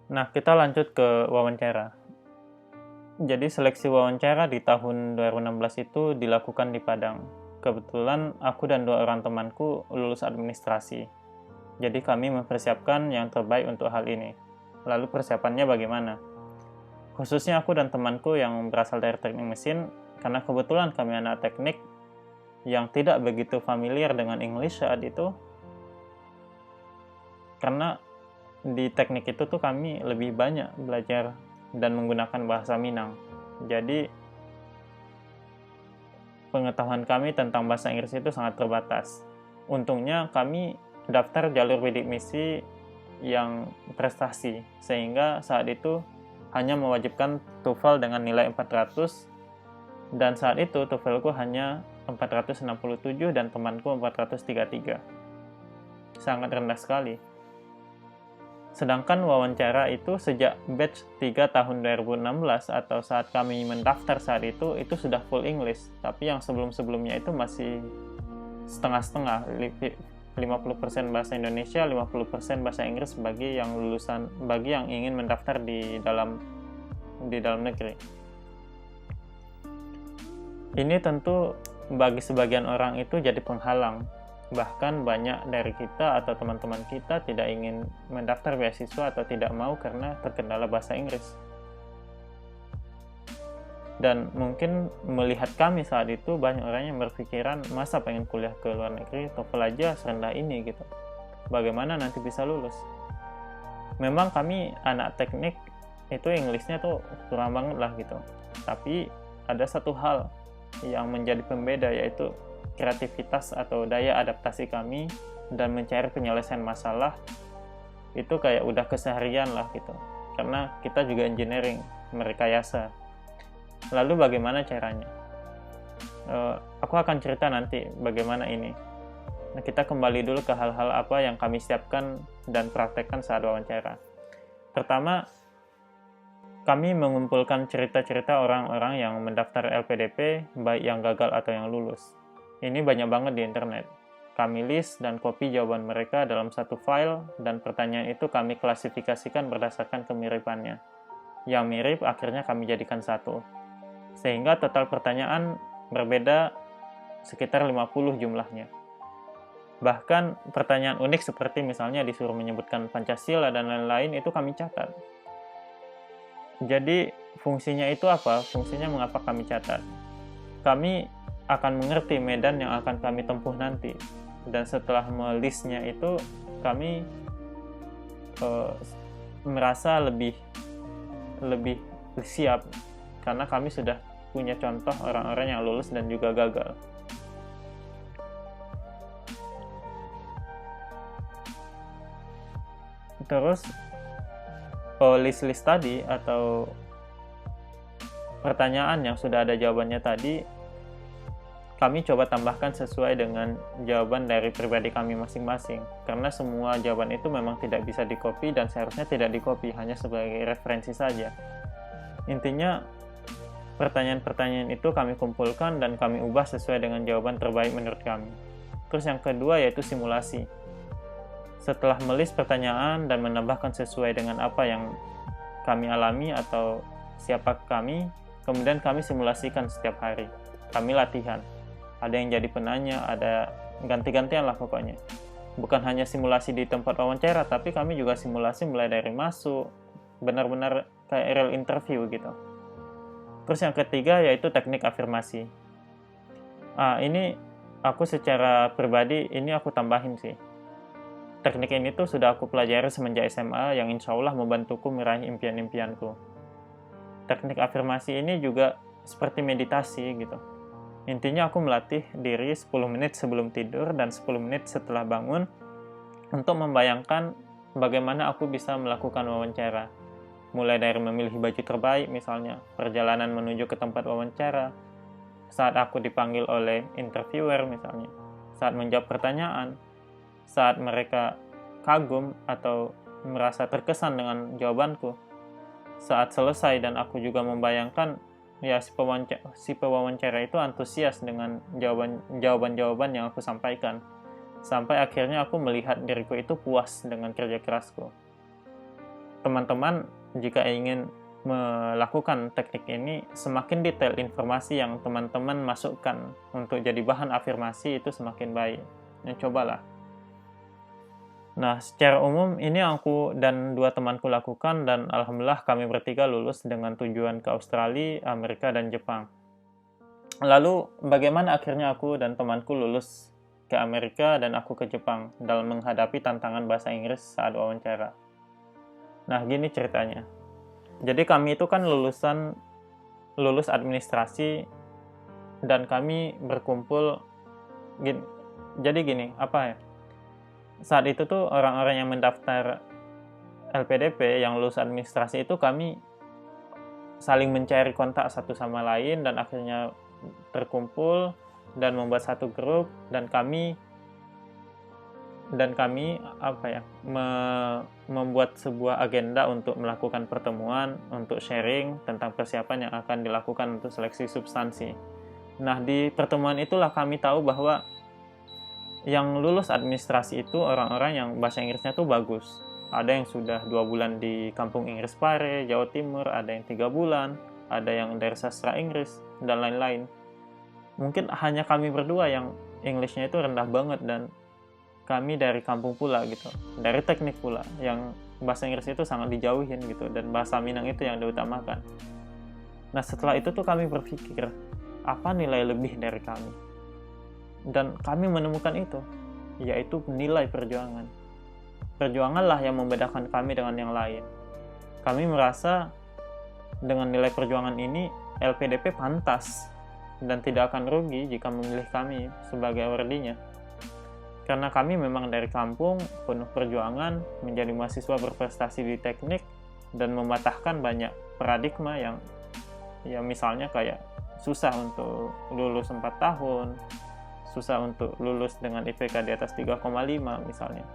Nah, kita lanjut ke wawancara. Jadi seleksi wawancara di tahun 2016 itu dilakukan di Padang. Kebetulan aku dan 2 orang temanku lulus administrasi. Jadi kami mempersiapkan yang terbaik untuk hal ini. Lalu persiapannya bagaimana? Khususnya aku dan temanku yang berasal dari teknik mesin, karena kebetulan kami anak teknik yang tidak begitu familiar dengan English saat itu, karena di teknik itu tuh kami lebih banyak belajar dan menggunakan bahasa Minang. Jadi pengetahuan kami tentang bahasa Inggris itu sangat terbatas. Untungnya kami daftar jalur bidik misi yang prestasi, sehingga saat itu hanya mewajibkan TOEFL dengan nilai 400, dan saat itu TOEFLku hanya 467 dan temanku 433. Sangat rendah sekali. Sedangkan wawancara itu sejak batch 3 tahun 2016 atau saat kami mendaftar saat itu sudah full English. Tapi yang sebelum-sebelumnya itu masih setengah-setengah, 50% bahasa Indonesia, 50% bahasa Inggris bagi yang ingin mendaftar di dalam negeri. Ini tentu bagi sebagian orang itu jadi penghalang. Bahkan banyak dari kita atau teman-teman kita tidak ingin mendaftar beasiswa atau tidak mau karena terkendala bahasa Inggris. Dan mungkin melihat kami saat itu, banyak orang yang berpikiran, masa pengen kuliah ke luar negeri, TOEFL aja serendah ini gitu. Bagaimana nanti bisa lulus? Memang kami anak teknik, itu Inggrisnya tuh kurang banget lah gitu. Tapi ada satu hal yang menjadi pembeda, yaitu kreativitas atau daya adaptasi kami dan mencari penyelesaian masalah. Itu kayak udah keseharian lah gitu, karena kita juga engineering, merekayasa. Lalu bagaimana caranya? Aku akan cerita nanti bagaimana ini. Nah, kita kembali dulu ke hal-hal apa yang kami siapkan dan praktekkan saat wawancara. Pertama, kami mengumpulkan cerita-cerita orang-orang yang mendaftar LPDP, baik yang gagal atau yang lulus. Ini banyak banget di internet. Kami list dan copy jawaban mereka dalam satu file, dan pertanyaan itu kami klasifikasikan berdasarkan kemiripannya. Yang mirip akhirnya kami jadikan satu. Sehingga total pertanyaan berbeda sekitar 50 jumlahnya. Bahkan pertanyaan unik seperti misalnya disuruh menyebutkan Pancasila dan lain-lain itu kami catat. Jadi fungsinya itu apa? Fungsinya mengapa kami catat? Kami akan mengerti medan yang akan kami tempuh nanti. Dan setelah melistnya itu, kami merasa lebih siap, karena kami sudah punya contoh orang-orang yang lulus dan juga gagal. Terus list-list tadi atau pertanyaan yang sudah ada jawabannya tadi, kami coba tambahkan sesuai dengan jawaban dari pribadi kami masing-masing, karena semua jawaban itu memang tidak bisa di-copy dan seharusnya tidak di-copy, hanya sebagai referensi saja. Intinya, pertanyaan-pertanyaan itu kami kumpulkan dan kami ubah sesuai dengan jawaban terbaik menurut kami. Terus yang kedua yaitu simulasi. Setelah melist pertanyaan dan menambahkan sesuai dengan apa yang kami alami atau siapa kami, kemudian kami simulasikan setiap hari. Kami latihan. Ada yang jadi penanya, ada ganti-gantian lah pokoknya. Bukan hanya simulasi di tempat wawancara, tapi kami juga simulasi mulai dari masuk, benar-benar kayak real interview gitu. Terus yang ketiga yaitu teknik afirmasi. Ini aku secara pribadi, ini aku tambahin sih. Teknik ini tuh sudah aku pelajari semenjak SMA, yang insya Allah membantuku meraih impian-impianku. Teknik afirmasi ini juga seperti meditasi gitu. Intinya aku melatih diri 10 menit sebelum tidur dan 10 menit setelah bangun untuk membayangkan bagaimana aku bisa melakukan wawancara. Mulai dari memilih baju terbaik misalnya, perjalanan menuju ke tempat wawancara, saat aku dipanggil oleh interviewer misalnya, saat menjawab pertanyaan, saat mereka kagum atau merasa terkesan dengan jawabanku, saat selesai dan aku juga membayangkan ya si pewawancara itu antusias dengan jawaban-jawaban yang aku sampaikan, sampai akhirnya aku melihat diriku itu puas dengan kerja kerasku. teman-teman jika ingin melakukan teknik ini, semakin detail informasi yang teman-teman masukkan untuk jadi bahan afirmasi itu semakin baik. Cobalah. Nah, secara umum ini aku dan 2 temanku lakukan, dan alhamdulillah kami bertiga lulus dengan tujuan ke Australia, Amerika, dan Jepang. Lalu, bagaimana akhirnya aku dan temanku lulus ke Amerika dan aku ke Jepang dalam menghadapi tantangan bahasa Inggris saat wawancara? Nah, gini ceritanya. Jadi kami itu kan lulus administrasi, dan kami berkumpul gini. Jadi gini, apa ya? Saat itu tuh orang-orang yang mendaftar LPDP yang lulus administrasi itu kami saling mencari kontak satu sama lain, dan akhirnya terkumpul dan membuat satu grup, dan kami membuat sebuah agenda untuk melakukan pertemuan untuk sharing tentang persiapan yang akan dilakukan untuk seleksi substansi. Nah, di pertemuan itulah kami tahu bahwa yang lulus administrasi itu orang-orang yang bahasa Inggrisnya tuh bagus. Ada yang sudah 2 bulan di Kampung Inggris Pare, Jawa Timur, ada yang 3 bulan, ada yang dari sastra Inggris, dan lain-lain. Mungkin hanya kami berdua yang Englishnya itu rendah banget, dan kami dari kampung pula gitu, dari teknik pula, yang bahasa Inggris itu sangat dijauhin gitu, dan bahasa Minang itu yang diutamakan. Nah, setelah itu tuh kami berpikir, apa nilai lebih dari kami? Dan kami menemukan itu, yaitu nilai perjuangan. Perjuanganlah yang membedakan kami dengan yang lain. Kami merasa dengan nilai perjuangan ini, LPDP pantas dan tidak akan rugi jika memilih kami sebagai awardinya. Karena kami memang dari kampung, penuh perjuangan, menjadi mahasiswa berprestasi di teknik, dan mematahkan banyak paradigma yang ya misalnya kayak susah untuk lulus 4 tahun, susah untuk lulus dengan IPK di atas 3,5 misalnya.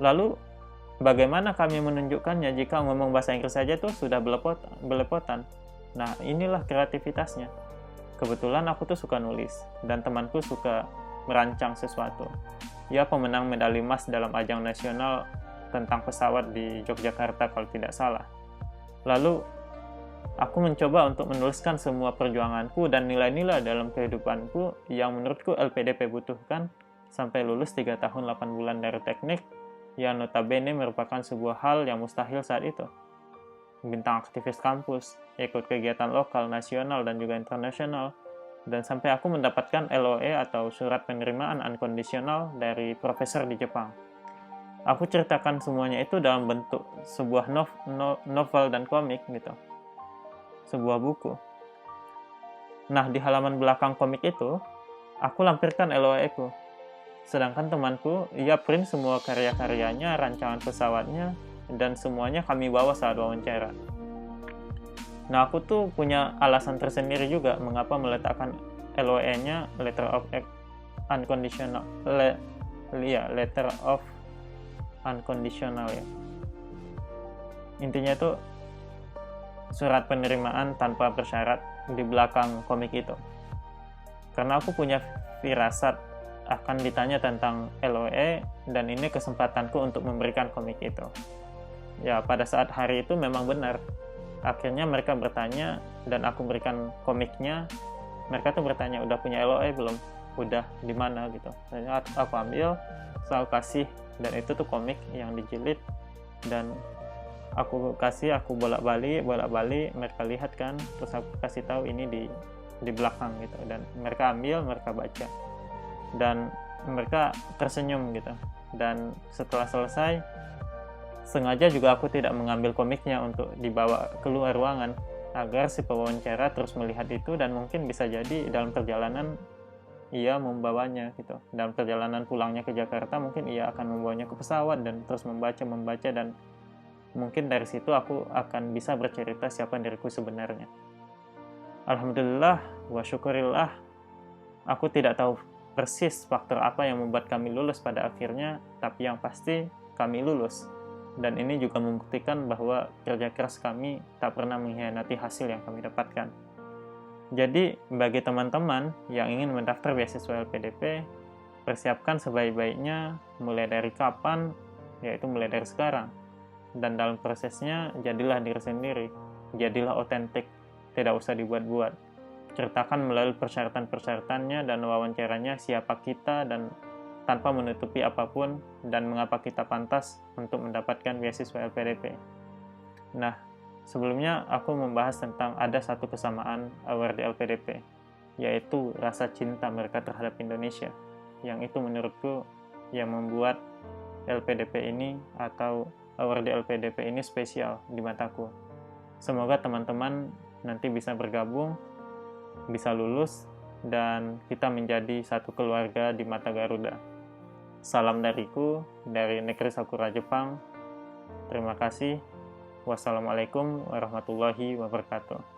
Lalu, bagaimana kami menunjukkannya jika ngomong bahasa Inggris saja tuh sudah belepotan? Nah, inilah kreativitasnya. Kebetulan aku tuh suka nulis, dan temanku suka merancang sesuatu. Ia pemenang medali emas dalam ajang nasional tentang pesawat di Yogyakarta kalau tidak salah. Lalu, aku mencoba untuk menuliskan semua perjuanganku dan nilai-nilai dalam kehidupanku yang menurutku LPDP butuhkan sampai lulus 3 tahun 8 bulan dari teknik, yang notabene merupakan sebuah hal yang mustahil saat itu. Bintang aktivis kampus, ikut kegiatan lokal, nasional, dan juga internasional, dan sampai aku mendapatkan LOE atau surat penerimaan unconditional dari profesor di Jepang. Aku ceritakan semuanya itu dalam bentuk sebuah novel dan komik gitu. Sebuah buku. Nah, di halaman belakang komik itu, aku lampirkan LOE-ku. Sedangkan temanku, ia print semua karya-karyanya, rancangan pesawatnya, dan semuanya kami bawa saat wawancara. Nah, aku tuh punya alasan tersendiri juga mengapa meletakkan LOE-nya Letter of Unconditional. Letter of Unconditional ya. Intinya tuh surat penerimaan tanpa bersyarat di belakang komik itu. Karena aku punya firasat akan ditanya tentang LOE, dan ini kesempatanku untuk memberikan komik itu. Ya, pada saat hari itu memang benar. Akhirnya mereka bertanya, dan aku berikan komiknya. Mereka tuh bertanya, udah punya LOE belum? Udah, di mana gitu. Dan aku ambil, selalu kasih, dan itu tuh komik yang dijilid, dan aku kasih, aku bolak-balik, mereka lihat kan, terus aku kasih tahu ini di belakang gitu, dan mereka ambil, mereka baca, dan mereka tersenyum gitu. Dan setelah selesai, sengaja juga aku tidak mengambil komiknya untuk dibawa keluar ruangan, agar si pewawancara terus melihat itu, dan mungkin bisa jadi dalam perjalanan ia membawanya gitu. Dalam perjalanan pulangnya ke Jakarta, mungkin ia akan membawanya ke pesawat dan terus membaca, dan mungkin dari situ aku akan bisa bercerita siapa diriku sebenarnya. Alhamdulillah wa syukurillah, aku tidak tahu persis faktor apa yang membuat kami lulus pada akhirnya, tapi yang pasti kami lulus. Dan ini juga membuktikan bahwa kerja keras kami tak pernah mengkhianati hasil yang kami dapatkan. Jadi, bagi teman-teman yang ingin mendaftar beasiswa LPDP, persiapkan sebaik-baiknya mulai dari kapan, yaitu mulai dari sekarang. dan dalam prosesnya jadilah diri sendiri, jadilah otentik, tidak usah dibuat-buat. Ceritakan melalui persyaratan-persyaratannya dan wawancaranya siapa kita dan tanpa menutupi apapun dan mengapa kita pantas untuk mendapatkan beasiswa LPDP. Nah, sebelumnya aku membahas tentang ada satu kesamaan award LPDP, yaitu rasa cinta mereka terhadap Indonesia, yang itu menurutku yang membuat LPDP ini atau award LPDP ini spesial di mataku. Semoga teman-teman nanti bisa bergabung, bisa lulus, dan kita menjadi satu keluarga di mata Garuda. Salam dariku, dari Negeri Sakura Jepang. Terima kasih. Wassalamualaikum warahmatullahi wabarakatuh.